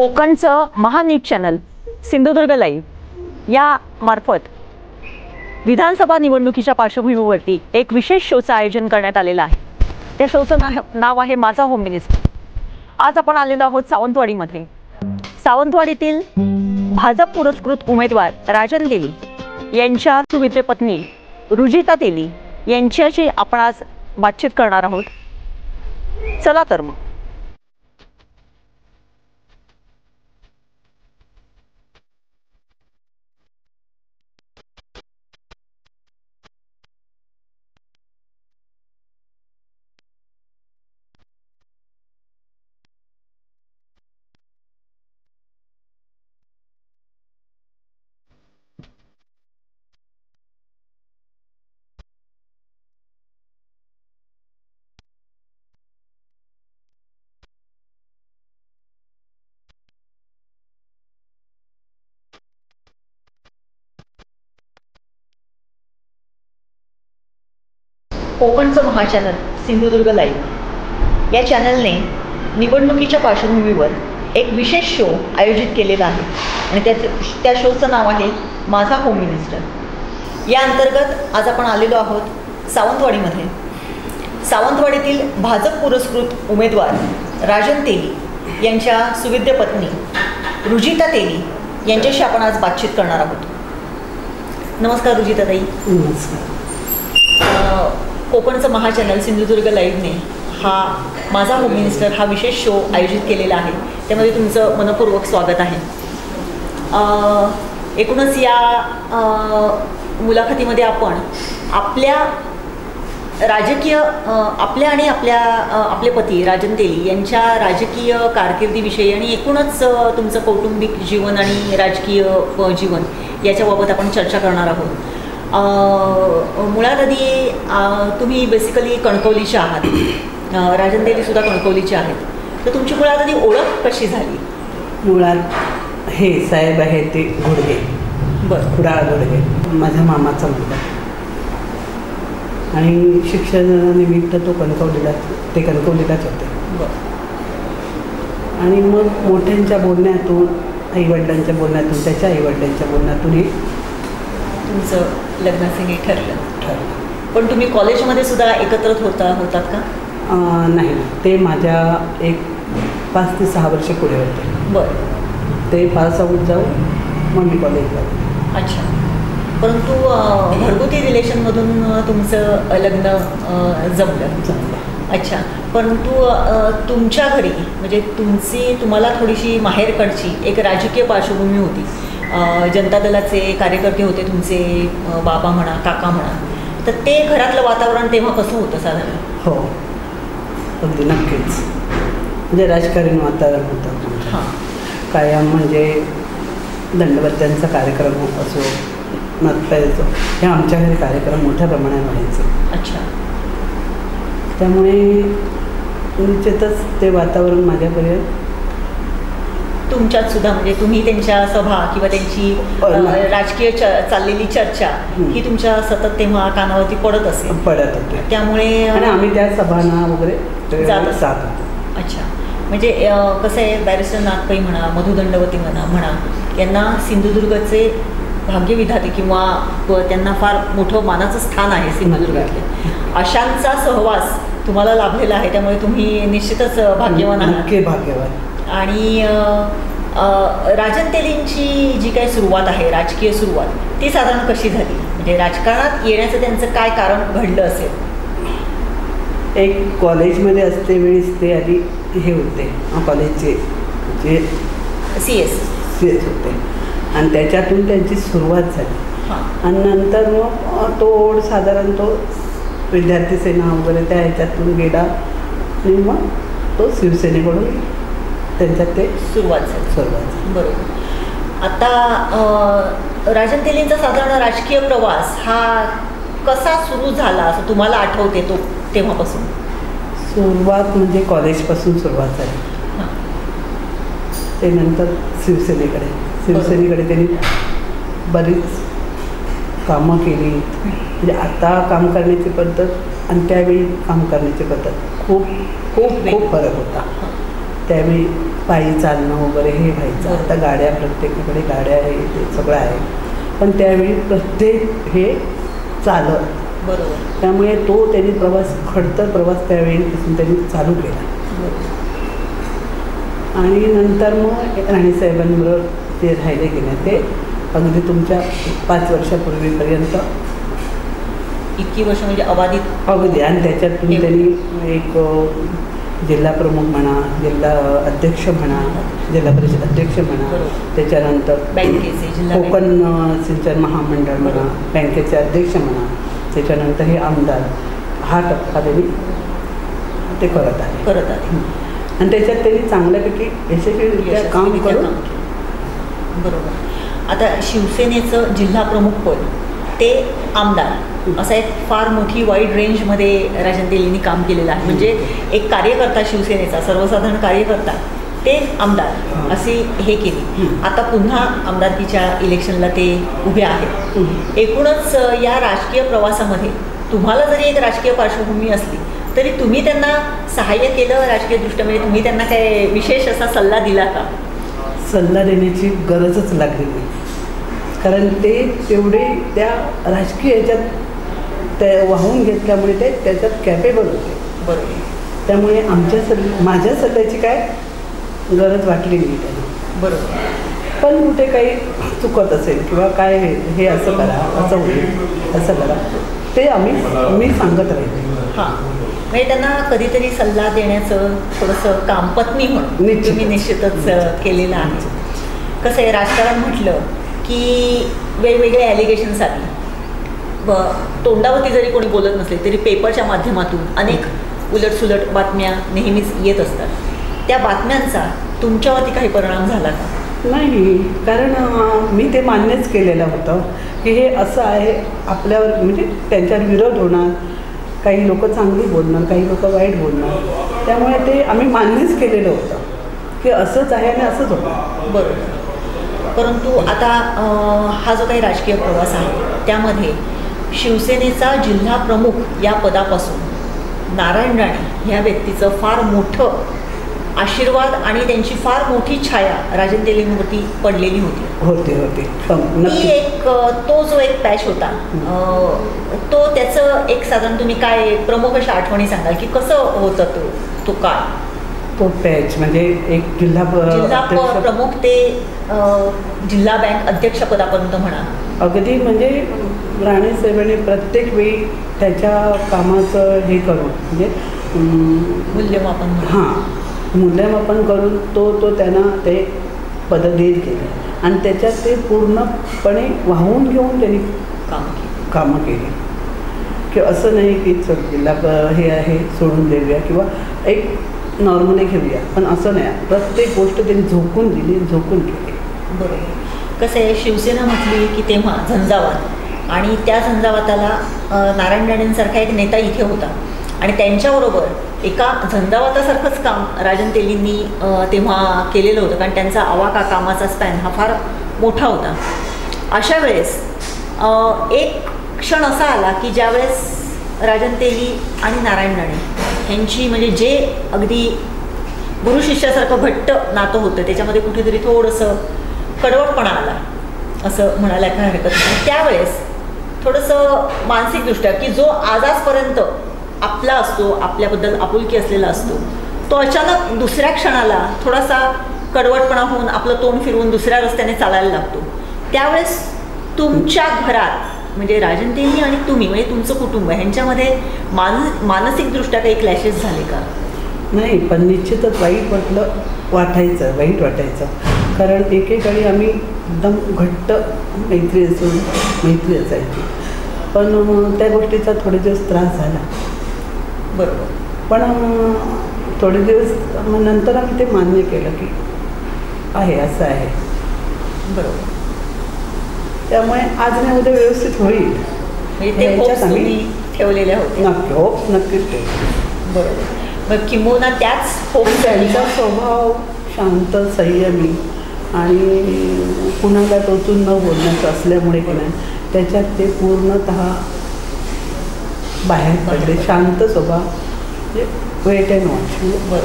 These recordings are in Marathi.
कोकणचं महान्यूज चॅनल सिंधुदुर्ग लाईव्ह या मार्फत विधानसभा निवडणुकीच्या पार्श्वभूमीवरती एक विशेष शोचं आयोजन करण्यात आलेलं आहे। त्या शोचं नाव आहे माझा होम मिनिस्टर। आज आपण आलेलो आहोत सावंतवाडीमध्ये। सावंतवाडीतील भाजप पुरस्कृत उमेदवार राजन तेली यांच्या सुविद्य पत्नी रुजिता तेली यांच्याशी आपण आज बातचीत करणार आहोत। चला तर मग कोकणचं महाचॅनल सिंधुदुर्ग लाईव्ह या चॅनलने निवडणुकीच्या पार्श्वभूमीवर एक विशेष शो आयोजित केलेला आहे आणि त्या शोचं नाव आहे माझा होम मिनिस्टर। या अंतर्गत आज आपण आलेलो आहोत सावंतवाडीमध्ये। सावंतवाडीतील भाजप पुरस्कृत उमेदवार राजन तेली यांच्या सुविद्य पत्नी रुजिता तेली यांच्याशी आपण आज बातचीत करणार आहोत। नमस्कार रुजिता ताई। नमस्कार। कोकणचं महाचॅनल सिंधुदुर्ग लाईव्हने हा माझा होम मिनिस्टर हा विशेष शो आयोजित केलेला आहे, त्यामध्ये तुमचं मनपूर्वक स्वागत आहे। एकूणच या मुलाखतीमध्ये आपण आपल्या राजकीय आणि आपले पती राजन तेली यांच्या राजकीय कारकिर्दीविषयी आणि एकूणच तुमचं कौटुंबिक जीवन आणि राजकीय जीवन याच्याबाबत आपण चर्चा करणार आहोत। मुळात आधी तुम्ही बेसिकली कणकवलीचे आहात, राजन तेली सुद्धा कणकवलीचे आहेत, तर तुमची मुळात आधी ओळख कशी झाली? मुळात हे साहेब आहे ते घोडगे, बरं, खुडाळ घोडगे माझ्या मामाचा मुलगा आणि शिक्षणानिमित्त तो कणकवलीलाच होते। बरं। आणि मग मोठ्यांच्या बोलण्यातून, आईवडिलांच्या बोलण्यातून, त्याच्या आईवडिलांच्या बोलण्यातून हे तुमचं लग्नाचे ठरलं। पण तुम्ही कॉलेजमध्ये सुद्धा एकत्र होतात का? नाही, ते माझ्या एक 5 ते 6 वर्ष पुढे होते। बरं। ते पास आऊट जाऊन मग मी कॉलेजला। अच्छा। परंतु घरगुती रिलेशनमधून तुमचं लग्न जमलं। अच्छा। परंतु तुमच्या घरी म्हणजे तुम्हाला थोडीशी माहेरकडची एक राजकीय पार्श्वभूमी होती। जनता दलाचे कार्यकर्ते होते तुमचे बाबा म्हणा, काका म्हणा, तर ते घरातलं वातावरण तेव्हा कसं होतं साधारण? हो, अगदी नक्कीच, म्हणजे राजकारण वातावरण होतं। हां। कायम म्हणजे दंडवत्यांचा कार्यक्रम असो, नतपायचो, हे आमच्या घरी कार्यक्रम मोठ्या प्रमाणात व्हायचे। अच्छा। त्यामुळे निश्चितच ते वातावरण माझ्यापर्यंत तुमच्यात सुद्धा म्हणजे तुम्ही त्यांच्या सभा किंवा त्यांची राजकीय चाललेली चर्चा ही तुमच्या सतत तेव्हा कानावरती पडत होते, त्यामुळे आणि आम्ही त्या सभांना वगैरे जात होतो। अच्छा। म्हणजे कसं आहे, बॅरिस्टर नागपै म्हणा, मधु दंडवती म्हणा, यांना सिंधुदुर्गचे भाग्यविधाते किंवा त्यांना फार मोठं मानाचं स्थान आहे सिंधुदुर्गातले, अशांचा सहवास तुम्हाला लाभलेला आहे, त्यामुळे तुम्ही निश्चितच भाग्यवान आहात। भाग्यवान। आणि राजन तेलींची जी काही सुरुवात आहे, राजकीय सुरुवात, ती साधारण कशी झाली? म्हणजे राजकारणात येण्याचं त्यांचं काय कारण घडलं असेल? एक कॉलेजमध्ये असते वेळेस ते आधी हे होते, कॉलेजचे जे CS होते, आणि त्याच्यातून त्यांची सुरुवात झाली। आणि नंतर मग तो साधारण तो विद्यार्थी सेना वगैरे त्या ह्याच्यातून गेला आणि मग तो शिवसेनेकडून त्यांच्यात ते सुरुवात झाली। बरोबर। आता राजन तेलींचा साधारण राजकीय प्रवास हा कसा सुरू झाला असं तुम्हाला आठवते तो तेव्हापासून? सुरुवात म्हणजे कॉलेजपासून सुरुवात झाली, ते नंतर शिवसेनेकडे त्यांनी बरीच कामं केली। म्हणजे आता काम करण्याची पद्धत आणि त्यावेळी काम करण्याची पद्धत खूप खूप खूप फरक होता। त्यावेळी पायी चालणं वगैरे हे व्हायचं. आता गाड्या, प्रत्येकाकडे गाड्या आहे, ते सगळं आहे. पण त्यावेळी प्रत्येक हे चालत. बरोबर. त्यामुळे तो त्यांनी प्रवास, खडतर प्रवास त्यावेळीपासून त्यांनी चालू केला. आणि नंतर मग राणीसाहेबांबरोबर ते राहिले गेले. ते अगदी तुमच्या 5 वर्षापूर्वीपर्यंत. इतकी वर्ष म्हणजे अबाधित. अगदी. आणि त्याच्यातून त्यांनी एक जिल्हा प्रमुख म्हणा, जिल्हा अध्यक्ष म्हणा, जिल्हा परिषद अध्यक्ष म्हणा, त्याच्यानंतर बँकेचे कोकण सिंचन महामंडळ म्हणा, बँकेचे अध्यक्ष म्हणा, त्याच्यानंतर हे आमदार, हा टप्पा त्यांनी ते करत आले. आणि त्याच्यात त्यांनी चांगल्यापैकी यशस्वीरित्या काम करून. बरोबर. आता शिवसेनेचं जिल्हा प्रमुख पद ते आमदार असा एक फार मोठी वाईड रेंजमध्ये राजन तेलींनी काम केलेलं आहे. म्हणजे एक कार्यकर्ता शिवसेनेचा, सर्वसाधारण कार्यकर्ता ते आमदार असे हे केली. आता पुन्हा आमदारकीच्या इलेक्शनला ते उभे आहेत. एकूणच या राजकीय प्रवासामध्ये तुम्हाला जरी एक राजकीय पार्श्वभूमी असली तरी तुम्ही त्यांना सहाय्य केलं राजकीयदृष्ट्या? म्हणजे तुम्ही त्यांना काय विशेष असा सल्ला दिला का? सल्ला देण्याची गरजच लागली नाही, कारण ते तेवढे त्या राजकीय ह्याच्यात ते वाहून घेतल्यामुळे ते त्याच्यात कॅपेबल होते. बरोबर. त्यामुळे माझ्या सल्ल्याची काय गरज वाटली नाही त्यांना. बरोबर. पण कुठे काही चुकत असेल किंवा काय हे असं करा, असं होईल, असं करा, ते मी सांगत राहिले. हां. म्हणजे त्यांना कधीतरी सल्ला देण्याचं थोडंसं काम पत्नी म्हणून तुम्ही निश्चितच केलेलं आहे. कसं आहे, राजकारण म्हटलं की वेगवेगळे ॲलिगेशन्स आली. तोंडावरती जरी कोणी बोलत नसले तरी पेपरच्या माध्यमातून अनेक उलटसुलट बातम्या नेहमीच येत असतात. त्या बातम्यांचा तुमच्यावरती काही परिणाम झाला का? नाही, कारण मी ते मान्यच केलेलं होतं की हे असं आहे. आपल्यावर म्हणजे त्यांच्यावर विरोध होणार, काही लोक चांगली बोलणार, काही लोक वाईट बोलणार. त्यामुळे ते आम्ही मान्यच केलेलं होतं की असंच आहे आणि असंच होतं. बरोबर. परंतु आता हा जो काही राजकीय प्रवास आहे त्यामध्ये शिवसेनेचा जिल्हा प्रमुख या पदापासून नारायण राणे ह्या व्यक्तीचं फार मोठं आशीर्वाद आणि त्यांची फार मोठी छाया राजन तेलींवरती पडलेली होती. ती एक तो जो एक पॅच होता तो त्याचं एक साधारण तुम्ही काय प्रमुख अशा आठवणी सांगाल की कसं होतं तो काळ? तो पॅच म्हणजे एक जिल्हा प्रमुख ते जिल्हा बँक अध्यक्षपदापर्यंत म्हणा. अगदी म्हणजे राणेसाहेबांनी प्रत्येक वेळी त्याच्या कामाचं हे करून म्हणजे मूल्यमापन. मूल्यमापन करून तो त्यांना ते पदं देत गेले आणि त्याच्यात ते पूर्णपणे वाहून घेऊन त्यांनी कामं केली. की असं नाही की जिल्हा हे आहे सोडून देऊया किंवा एक नॉर्मली घेऊया, पण असं नाही. प्रत्येक गोष्ट त्यांनी झोकून दिली, झोकून केली. बरोबर. कसं आहे, शिवसेना म्हटली की तेव्हा झंझावात, आणि त्या झंझावाताला नारायण राणेंसारखा एक नेता इथे होता आणि त्यांच्याबरोबर एका झंझावातासारखंच काम राजन तेलींनी तेव्हा केलेलं होतं, कारण त्यांचा आवाका कामाचा स्पॅन हा फार मोठा होता. अशा वेळेस एक क्षण असा आला की ज्यावेळेस राजन तेली आणि नारायण राणे यांची म्हणजे जे अगदी गुरु शिष्यासारखं घट्ट नातं होतं त्याच्यामध्ये कुठेतरी थोडंसं कडवटपणा आला असं म्हणायला काय हरकत नाही. त्यावेळेस थोडंसं मानसिकदृष्ट्या की जो आजपर्यंत आपला असतो, आपल्याबद्दल आपुलकी असलेला असतो, तो अचानक दुसऱ्या क्षणाला थोडासा कडवटपणा होऊन आपलं तोंड फिरवून दुसऱ्या रस्त्याने चालायला लागतो. त्यावेळेस तुमच्या घरात म्हणजे राजन तेली आणि तुम्ही म्हणजे तुमचं कुटुंब ह्यांच्यामध्ये मानसिकदृष्ट्या काही क्लॅशेस झाले का? नाही, पण निश्चितच वाईट वाटायचं. कारण एकेकाळी आम्ही एकदम घट्ट मैत्री असायची, पण त्या गोष्टीचा थोडे दिवस त्रास झाला. बरोबर. पण थोडे दिवस नंतर आम्ही ते मान्य केलं की आहे असं आहे. बरोबर. त्यामुळे आज नाही उद्या व्यवस्थित होईल आम्ही ठेवलेल्या होत्या. नक्कीच बरोबर. मग किंबहुना त्याच त्यांचा स्वभाव शांत, संयमी आणि कुणाला टोचून न बोलण्याचं असल्यामुळे की नाही त्याच्यात ते पूर्णतः बाहेर पडले. शांत स्वभाव म्हणजे वेट अँड वॉच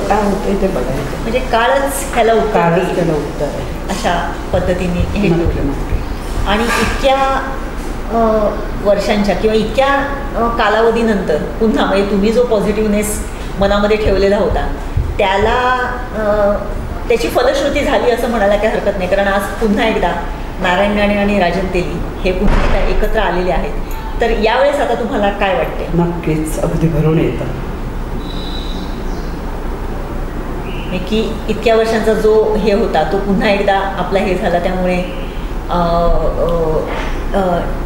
काय होतं ते बघायचं. म्हणजे काळच ह्याला काळच त्याला उत्तर आहे अशा पद्धतीने हे नक्की. आणि इतक्या वर्षांच्या किंवा इतक्या कालावधीनंतर पुन्हा म्हणजे तुम्ही जो पॉझिटिव्हनेस मनामध्ये ठेवलेला होता त्याची फलश्रुती झाली असं म्हणायला काही हरकत नाही. कारण आज पुन्हा एकदा नारायण राणे आणि राजन तेली हे पुन्हा एकदा एकत्र आलेले आहेत. तर यावेळेस आता तुम्हाला काय वाटते? नक्कीच अगदी भरून येतं की इतक्या वर्षांचा जो हे होता तो पुन्हा एकदा आपला हे झाला. त्यामुळे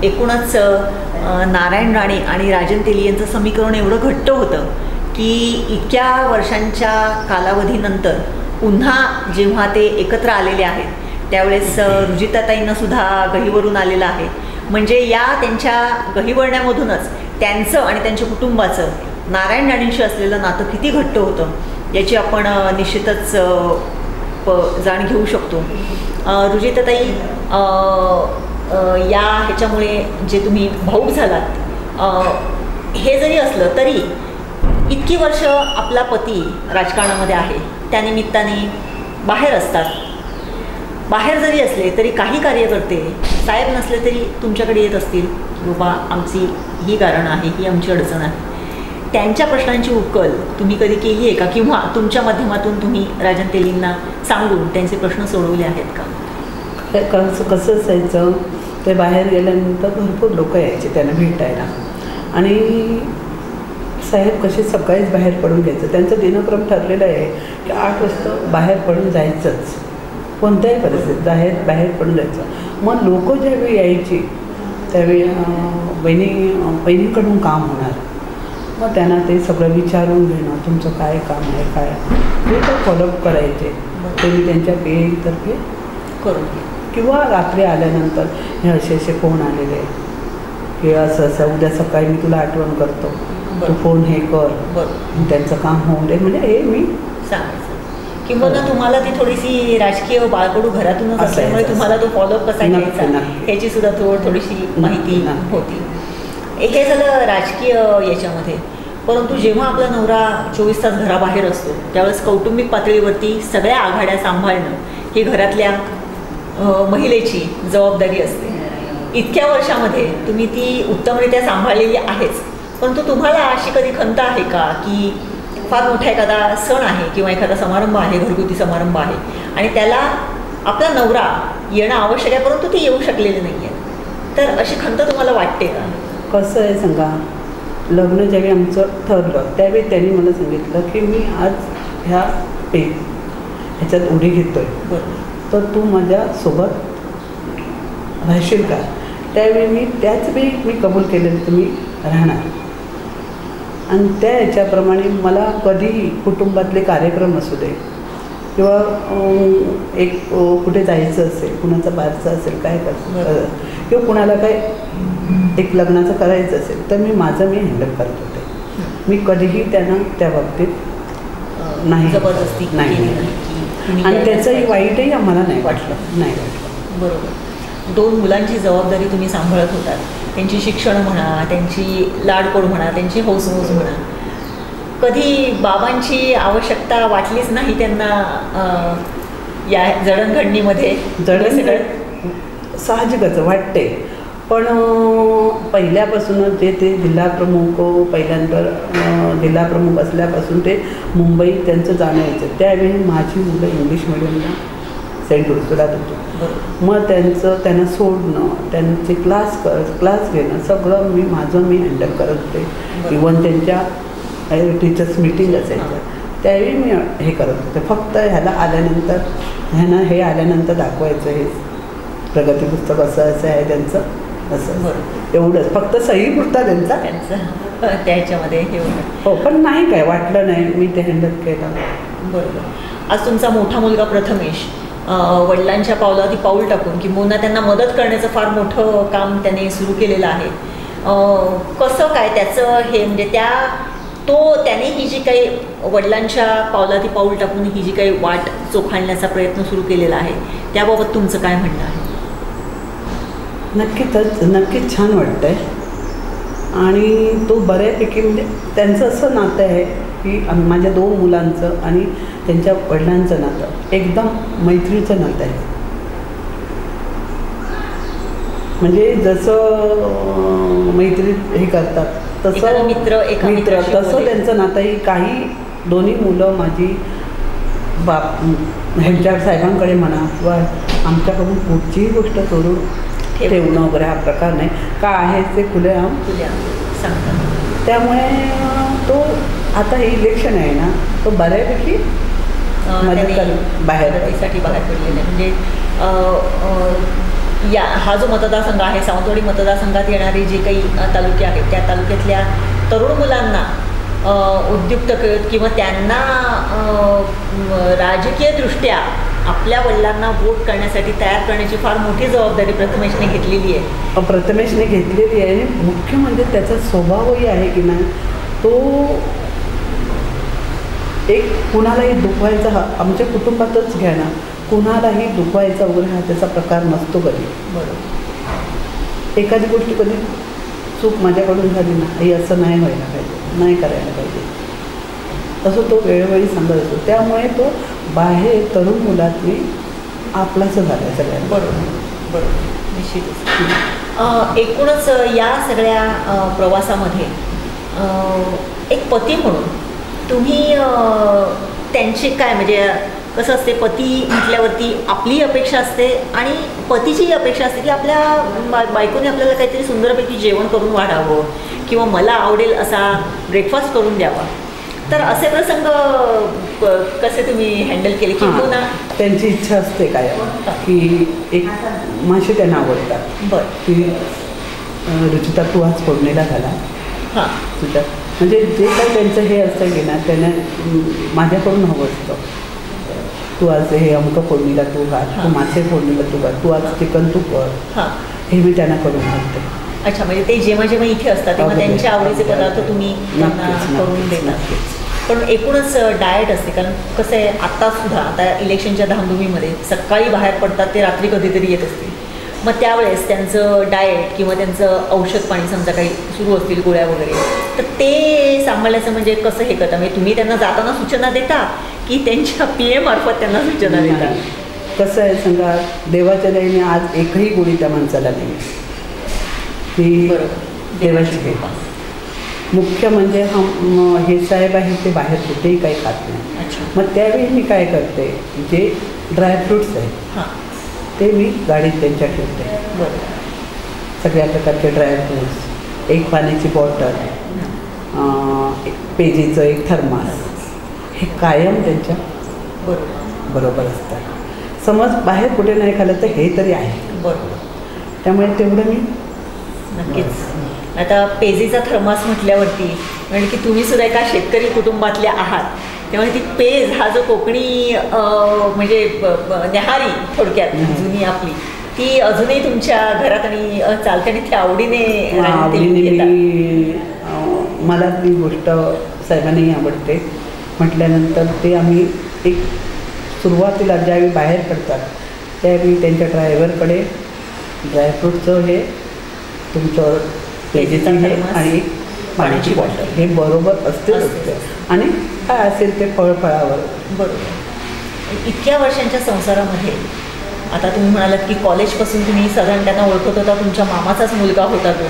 एकूणच नारायण राणे आणि राजन तेली यांचं समीकरण एवढं घट्ट होतं की इतक्या वर्षांच्या कालावधीनंतर पुन्हा जेव्हा ते एकत्र आलेले आहेत त्यावेळेस रुजिताताईंना सुद्धा गहिवरून आलेलं आहे. म्हणजे या त्यांच्या गहिवरण्यामधूनच त्यांचं आणि त्यांच्या कुटुंबाचं नारायण राणेंशी असलेलं नातं किती घट्ट होतं याची आपण निश्चितच जाण घेऊ शकतो. रुजिताताई, या ह्याच्यामुळे जे तुम्ही भाऊक झालात हे जरी असलं तरी इतकी वर्ष आपला पती राजकारणामध्ये आहे, त्यानिमित्ताने बाहेर असतात. बाहेर जरी असले तरी काही कार्यकर्ते साहेब नसले तरी तुमच्याकडे येत असतील की बाबा आमची ही कारण आहे, ही आमची अडचण आहे. त्यांच्या प्रश्नांची उकल तुम्ही कधी केली आहे का? किंवा तुमच्या माध्यमातून तुम्ही राजन तेलींना सांगून त्यांचे प्रश्न सोडवले आहेत का? कसं असायचं, ते बाहेर गेल्यानंतर भरपूर लोक यायचे त्यांना भेटायला आणि साहेब कसे सकाळीच बाहेर पडून घ्यायचं. त्यांचं दिनक्रम ठरलेलं आहे की 8 वाजता बाहेर पडून जायचंच, कोणत्याही परिस्थितीत बाहेर पडून जायचं. मग लोक ज्यावेळी यायची त्यावेळी बहिणीकडून काम होणार. मग त्यांना ते सगळं विचारून घेणं, तुमचं काय काम आहे काय ते तर फॉलोअप करायचे. ते मी त्यांच्या पेतर्फे करून किंवा रात्री आल्यानंतर हे असे फोन आलेले की असं उद्या सकाळी मी तुला आठवण करतो, तू फोन हे कर, त्यांचं काम होऊ दे. म्हणजे हे मी सांगायचं किंवा तुम्हाला ती थोडीशी राजकीय बाळकडू घरातूनच असल्यामुळे तुम्हाला तो फॉलोअप कसा घ्यायचा ह्याची सुद्धा थोडीशी माहिती होती. हे झालं राजकीय याच्यामध्ये. परंतु जेव्हा आपला नवरा 24 तास घराबाहेर असतो त्यावेळेस कौटुंबिक पातळीवरती सगळ्या आघाड्या सांभाळणं ही घरातल्या महिलेची जबाबदारी असते. इतक्या वर्षामध्ये तुम्ही ती उत्तमरित्या सांभाळलेली आहेच, परंतु तुम्हाला अशी कधी खंत आहे का की फार मोठा एखादा सण आहे किंवा एखादा समारंभ आहे, घरगुती समारंभ आहे आणि त्याला आपला नवरा येणं आवश्यक आहे परंतु ते येऊ शकलेले नाही आहे, तर अशी खंत तुम्हाला वाटते का? कसं आहे सांगा, लग्न ज्यावेळी आमचं ठरलं त्यावेळी त्यांनी मला सांगितलं की मी आज ह्याच्यात उडी घेतो आहे, तर तू माझ्यासोबत राहशील का? त्यावेळी मी त्याच वेळी मी कबूल केलेलं तर मी राहणार. आणि त्या ह्याच्याप्रमाणे मला कधीही कुटुंबातले कार्यक्रम असू दे किंवा एक कुठे जायचं असेल, कुणाचं बारचं असेल, काय करायचं किंवा कुणाला काय एक लग्नाचं करायचं असेल तर मी हँडल करत होते. मी कधीही त्यांना त्या बाबतीत नाही जबरदस्ती नाही आणि त्याचंही वाईटही आम्हाला नाही वाटलं. बरोबर. 2 मुलांची जबाबदारी तुम्ही सांभाळत होतात, त्यांची शिक्षण म्हणा, त्यांची लाडकोड म्हणा, त्यांची हौसमौज म्हणा. कधी बाबांची आवश्यकता वाटलीच नाही त्यांना या जडणघडणीमध्ये? साहजिकच वाटते, पण पहिल्यापासूनच जे ते पहिल्यांदा जिल्हाप्रमुख असल्यापासून ते मुंबईत त्यांचं जाणं यायचं. त्यावेळी माझी मुलं इंग्लिश मिडियमला सेंट उर्सुलात होतो. मग त्यांना सोडणं, त्यांचे क्लास घेणं सगळं मी हँडल करत होते. इव्हन त्यांच्या टीचर्स मीटिंग असायच्या त्यावेळी मी हे करत होते. फक्त ह्यांना हे आल्यानंतर दाखवायचं हे प्रगती पुस्तक असं आहे त्यांचं, असं एवढंच फक्त सहीपुरता त्यांचा त्याच्यामध्ये हे होतं. हो, पण नाही काय वाटलं नाही, मी ते हँडल केलं. बरोबर. आज तुमचा मोठा मुलगा प्रथमेश वडिलांच्या पावलावरती पाऊल टाकून किंवा त्यांना मदत करण्याचं फार मोठं काम त्याने सुरू केलेलं आहे. कसं काय त्याचं हे म्हणजे त्याने ही जी काही वडिलांच्या पावलावरती पाऊल टाकून ही जी काही वाट चोखाळण्याचा प्रयत्न सुरू केलेला आहे त्याबाबत तुमचं काय म्हणणं आहे? नक्कीच छान वाटतं आहे. आणि तो बऱ्यापैकी म्हणजे त्यांचं असं नातं आहे की माझ्या 2 मुलांचं आणि त्यांच्या वडिलांचं नातं एकदम मैत्रीचं नातं आहे. म्हणजे जसं मैत्रीत हे करतात तसं मित्र तसं त्यांचं नातंही. काही दोन्ही मुलं माझी ह्यांच्या साहेबांकडे म्हणा किंवा आमच्याकडून कुठचीही गोष्ट करून ठेवणं वगैरे हा प्रकार नाही. का आहे ते खुलेआम सांगतात. त्यामुळे तो आता हे इलेक्शन आहे ना, तो बऱ्यापैकी मदतीसाठी बाहेर पडलेला आहे. म्हणजे हा जो मतदारसंघ आहे, सावंतवाडी मतदारसंघात येणारे जे काही तालुके आहेत, त्या तालुक्यातल्या तरुण मुलांना उद्युक्त करत किंवा त्यांना राजकीयदृष्ट्या आपल्या वडिलांना वोट करण्यासाठी तयार करण्याची फार मोठी जबाबदारी प्रथमेशने घेतलेली आहे. प्रथमेशने घेतलेली आहे. आणि मुख्य म्हणजे त्याचा स्वभावही आहे की नाही, तो एक कुणालाही दुखवायचा, आमच्या कुटुंबातच घ्या ना, कुणालाही दुखवायचा वगैरे हा त्याचा प्रकार नसतो कधी. बरोबर. एखादी गोष्ट कधी चूक माझ्याकडून झाली ना, आई असं नाही व्हायला पाहिजे, नाही करायला पाहिजे, असं तो वेळोवेळी सांगत असतो. त्यामुळे तो बाहेर तरुण मुलातली आपलाचं झाला आहे सगळ्यांना. बरोबर. निश्चितच. एकूणच या सगळ्या प्रवासामध्ये एक पती म्हणून तुम्ही त्यांची काय, म्हणजे कसं असते, पती म्हटल्यावरती आपली अपेक्षा असते आणि पतीचीही अपेक्षा असते की आपल्या बायकोने आपल्याला काहीतरी सुंदरपैकी जेवण करून वाढावं किंवा मला आवडेल असा ब्रेकफास्ट करून द्यावा. तर असे प्रसंग कसे तुम्ही हँडल केले? की पुन्हा त्यांची इच्छा असते काय की एक मासे त्यांना आवडतात. बरं. की रुचिता तू आज फोडणीला घाला. हां. तुझ्या म्हणजे जे काही त्यांचं हे असतं की ना, त्यांना माझ्याकडून हवं असतं. तू आज हे अमुक फोडणीला तू घाल, तू मासे फोडणीला तू घाल, तू आज चिकन तू कर, हे मी त्यांना करून घालते. अच्छा. म्हणजे ते जेव्हा जेव्हा इथे असतात तेव्हा त्यांच्या आवडीचे पदार्थ तुम्ही त्यांना करून देता. पण एकूणच डाएट असते, कारण कसं आहे आत्तासुद्धा आता इलेक्शनच्या धामधुमीमध्ये सकाळी बाहेर पडतात ते रात्री कधीतरी येत असतील. मग त्यावेळेस त्यांचं डाएट किंवा त्यांचं औषध पाणी समजा काही सुरू असतील, गोळ्या वगैरे, तर ते सांभाळायचं म्हणजे कसं हे करता? म्हणजे तुम्ही त्यांना जाताना सूचना देता की त्यांच्या PM मार्फत त्यांना सूचना देता? कसं आहे सांगा, देवाच्या दयेने आज एकही गोळी त्या माणसाला नाही. ही देवाची कृपा. मुख्य म्हणजे हे साहेब आहेत ते बाहेर कुठेही काही खात नाही. मग त्यावेळी मी काय करते, जे ड्रायफ्रूट्स आहेत ते मी गाडीत त्यांच्या ठेवते. सगळ्या प्रकारचे ड्रायफ्रूट्स, एक पाण्याची बॉटल, पेजीचं एक थर्मास, हे कायम त्यांच्या बरोबर असतात. समज बाहेर कुठे नाही खाल्लं तर हे तरी आहे. त्यामुळे तेवढं मी नक्कीच. आता पेजीचा थर्मास म्हटल्यावरती म्हणजे की तुम्ही सुद्धा एका शेतकरी कुटुंबातले आहात, त्यामुळे ती पेज हा जो कोकणी म्हणजे न्याहारी थोडक्यात जुनी आपली, ती अजूनही तुमच्या घरात आणि चालते आणि ती आवडीने मला ती गोष्ट साहेबांनाही आवडते. म्हटल्यानंतर ते आम्ही एक सुरुवातीला ज्यावेळी बाहेर पडतात त्यावेळी त्यांच्या ड्रायव्हरकडे ड्रायफ्रूटचं हे तुमचं पेजेचं हे आणि एक पाण्याची बॉटल हे बरोबर असते. आणि काय असेल ते फळावर. बरोबर. इतक्या वर्षांच्या संसारामध्ये आता तुम्ही म्हणालात की कॉलेजपासून तुम्ही साधारण त्यांना ओळखत होता, तुमच्या मामाचाच मुलगा होता तो,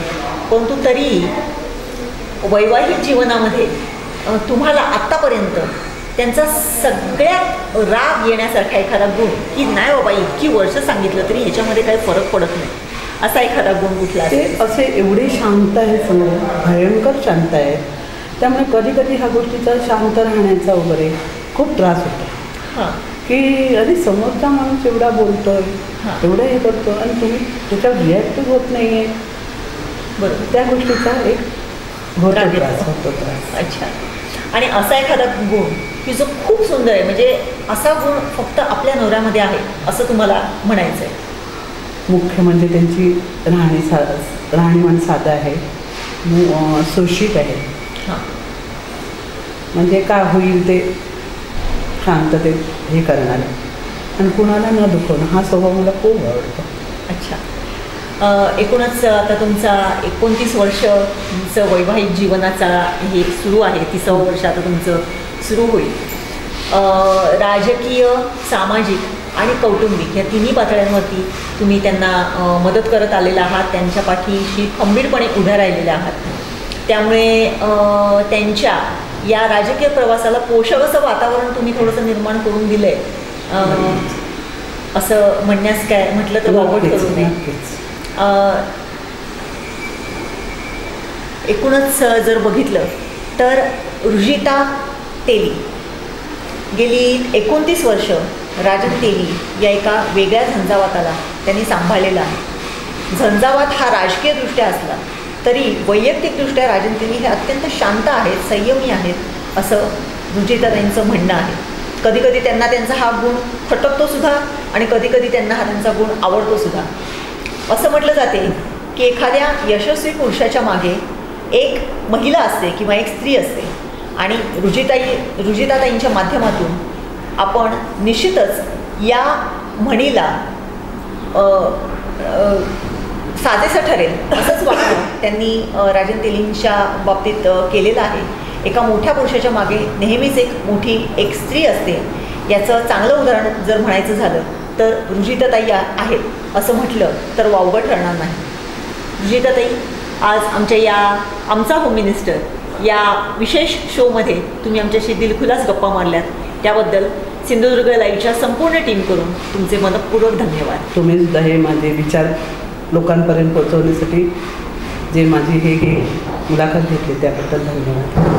परंतु तरी वैवाहिक जीवनामध्ये तुम्हाला आत्तापर्यंत त्यांचा सगळ्यात राग येण्यासारखा एखादा गुण की नाही बाबा इतकी वर्ष सांगितलं तरी ह्याच्यामध्ये काही फरक पडत नाही, असा एखादा गुण कुठला? ते असे एवढे शांत आहे, समोर भयंकर शांत आहे. त्यामुळे कधी कधी ह्या गोष्टीचा शांत राहण्याचा वगैरे खूप त्रास होतो. की अरे समोरचा माणूस एवढा बोलतोय, एवढं हे करतो आणि तुम्ही त्याच्यावर रिॲक्टिव्ह होत नाही आहे. बरोबर. त्या गोष्टीचा एक त्रास होतो. अच्छा. आणि असा एखादा गुण की जो खूप सुंदर आहे, म्हणजे असा गुण फक्त आपल्या नवऱ्यामध्ये आहे असं तुम्हाला म्हणायचं आहे? मुख्य म्हणजे त्यांची राहणीमान साधं आहे, सुशिक्षित आहे. म्हणजे काय होईल ते शांततेत हे करणार आणि कुणाला न दुखवणं हा स्वभाव मला खूप आवडतो. अच्छा. एकूणच आता तुमचा 29 वर्ष तुमचं वैवाहिक जीवनाचा हे सुरू आहे, 30वं वर्ष आता तुमचं सुरू होईल. राजकीय, सामाजिक आणि कौटुंबिक या तिन्ही पातळ्यांवरती तुम्ही त्यांना मदत करत आलेला आहात, त्यांच्या पाठीशी खंबीरपणे उभ्या राहिलेल्या आहात. त्यामुळे त्यांच्या या राजकीय प्रवासाला पोषक असं वातावरण तुम्ही थोडंसं निर्माण करून दिलं आहे असं म्हणण्यास काय म्हटलं तर वावड करू नये. एकूणच जर बघितलं तर रुजिता तेली गेली 29 वर्ष राजन तेली या एका वेगळ्या झंझावाताला त्यांनी सांभाळलेला आहे. झंझावात हा राजकीयदृष्ट्या असला तरी वैयक्तिकदृष्ट्या राजन तेली हे अत्यंत शांत आहेत, संयमी आहेत असं रुजिताताईंचं म्हणणं आहे. कधीकधी त्यांना त्यांचा हा गुण खटकतो सुद्धा आणि कधीकधी त्यांना हा त्यांचा गुण आवडतो सुद्धा. असं म्हटलं जाते की एखाद्या यशस्वी पुरुषाच्या मागे एक महिला असते किंवा एक स्त्री असते आणि रुजिताताईंच्या माध्यमातून आपण निश्चितच या म्हणीला साजेसं ठरेल असंच वाटतं त्यांनी राजन तेलींच्या बाबतीत केलेलं आहे. एका मोठ्या पुरुषाच्या मागे नेहमीच एक स्त्री असते याचं चांगलं उदाहरण जर म्हणायचं झालं तर रुजिताताई आहेत असं म्हटलं तर वावगं ठरणार नाही. रुजिताताई आज आमचा होम मिनिस्टर या विशेष शोमध्ये तुम्ही आमच्याशी दिलखुलास गप्पा मारल्यात त्याबद्दल सिंधुदुर्ग लाईव्हच्या संपूर्ण टीम करून तुमचे मनपूर्वक धन्यवाद. तुम्ही सुद्धा हे माझे विचार लोकांपर्यंत पोहोचवण्यासाठी जे माझी हे मुलाखत घेतली त्याबद्दल धन्यवाद.